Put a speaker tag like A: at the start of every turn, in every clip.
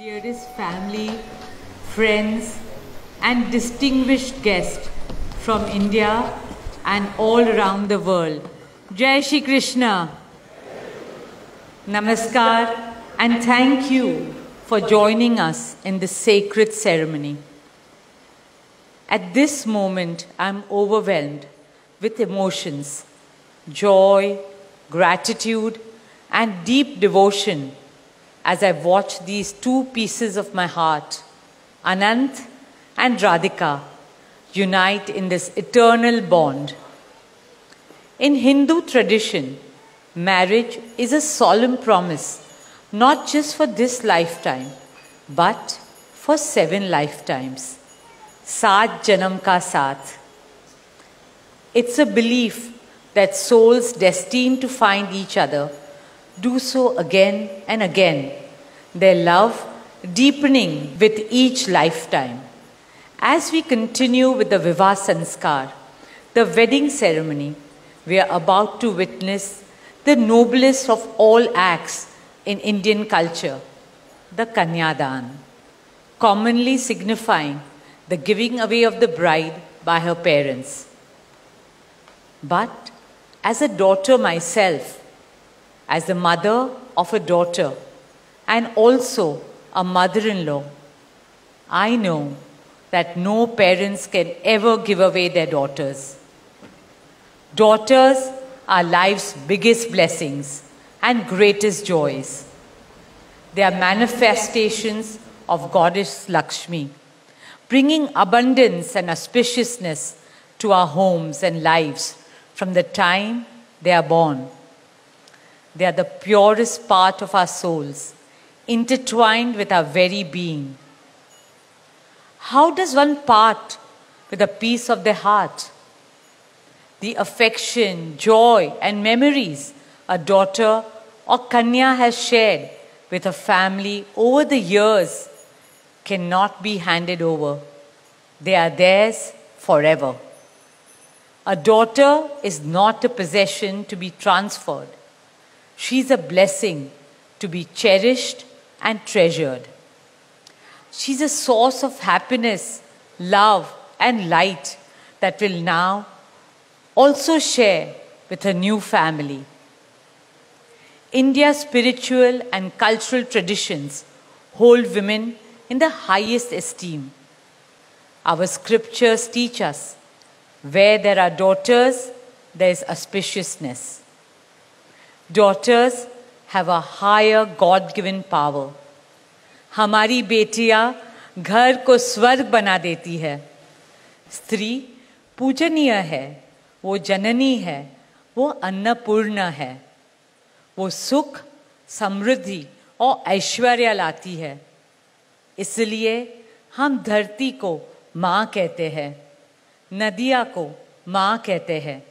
A: Dearest family, friends, and distinguished guests from India and all around the world. Jai Shri Krishna. Namaskar and thank you for joining us in this sacred ceremony. At this moment, I am overwhelmed with emotions, joy, gratitude, and deep devotion as I watch these two pieces of my heart, Anant and Radhika, unite in this eternal bond. In Hindu tradition, marriage is a solemn promise, not just for this lifetime, but for 7 lifetimes. Saat Janam Ka Saath. It's a belief that souls destined to find each other do so again and again, their love deepening with each lifetime. As we continue with the Vivah Sanskar, the wedding ceremony, we are about to witness the noblest of all acts in Indian culture, the Kanyadan, commonly signifying the giving away of the bride by her parents. But as a daughter myself, as the mother of a daughter and also a mother-in-law, I know that no parents can ever give away their daughters. Daughters are life's biggest blessings and greatest joys. They are manifestations of Goddess Lakshmi, bringing abundance and auspiciousness to our homes and lives from the time they are born. They are the purest part of our souls, intertwined with our very being. How does one part with a piece of the heart? The affection, joy, and memories a daughter or Kanya has shared with her family over the years cannot be handed over. They are theirs forever. A daughter is not a possession to be transferred. She is a blessing to be cherished and treasured. She is a source of happiness, love, and light that will now also share with her new family. India's spiritual and cultural traditions hold women in the highest esteem. Our scriptures teach us, where there are daughters, there is auspiciousness. Daughters have a higher God-given power. हमारी बेटियां घर को स्वर्ग बना देती है. स्त्री पूजनीय है, वो जननी है, वो अन्नपूर्णा है. वो सुख, समृद्धि और ऐश्वर्य लाती है. इसलिए हम धरती को माँ कहते हैं, नदियाँ को माँ कहते हैं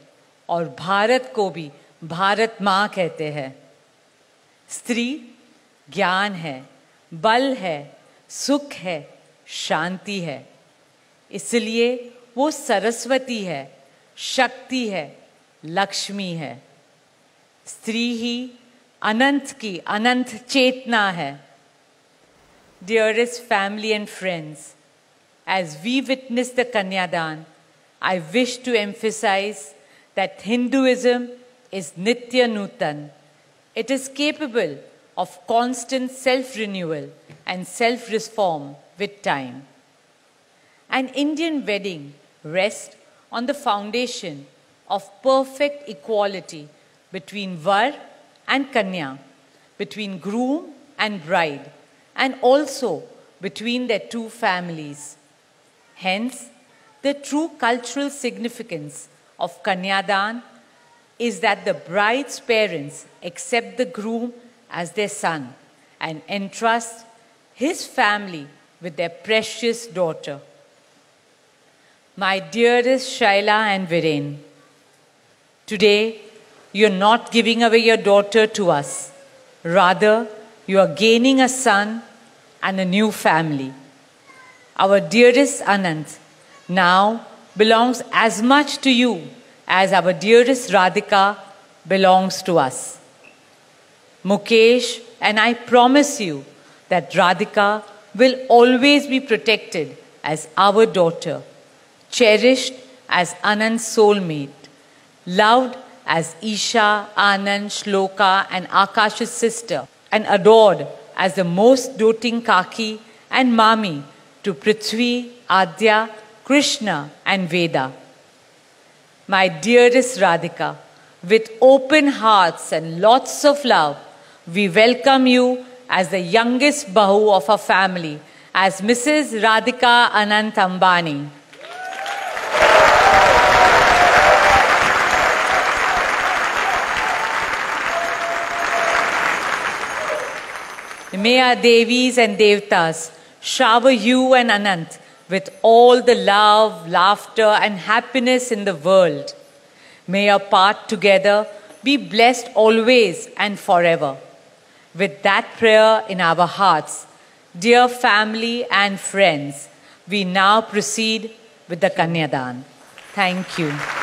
A: और भारत को भी भारत माँ कहते हैं. स्त्री ज्ञान है, बल है, सुख है, शांति है. इसलिए वो सरस्वती है, शक्ति है, लक्ष्मी है. स्त्री ही अनंत की अनंत चेतना है. Dearest family and friends, as we witness the Kanyadan, I wish to emphasize that Hinduism is Nitya Nutan. It is capable of constant self-renewal and self-reform with time. An Indian wedding rests on the foundation of perfect equality between Var and Kanya, between groom and bride, and also between their two families. Hence, the true cultural significance of Kanyadan is that the bride's parents accept the groom as their son and entrust his family with their precious daughter. My dearest Shaila and Viren, today you are not giving away your daughter to us. Rather, you are gaining a son and a new family. Our dearest Anant now belongs as much to you as our dearest Radhika belongs to us. Mukesh and I promise you that Radhika will always be protected as our daughter, cherished as Anand's soulmate, loved as Isha, Anand, Shloka and Akash's sister, and adored as the most doting Kaki and Mami to Prithvi, Adya, Krishna and Veda. My dearest Radhika, with open hearts and lots of love, we welcome you as the youngest Bahu of our family, as Mrs. Radhika Anant Ambani. May our Devis and Devtas shower you and Anant with all the love, laughter and happiness in the world. May your path together be blessed always and forever. With that prayer in our hearts, dear family and friends, we now proceed with the Kanyadan. Thank you.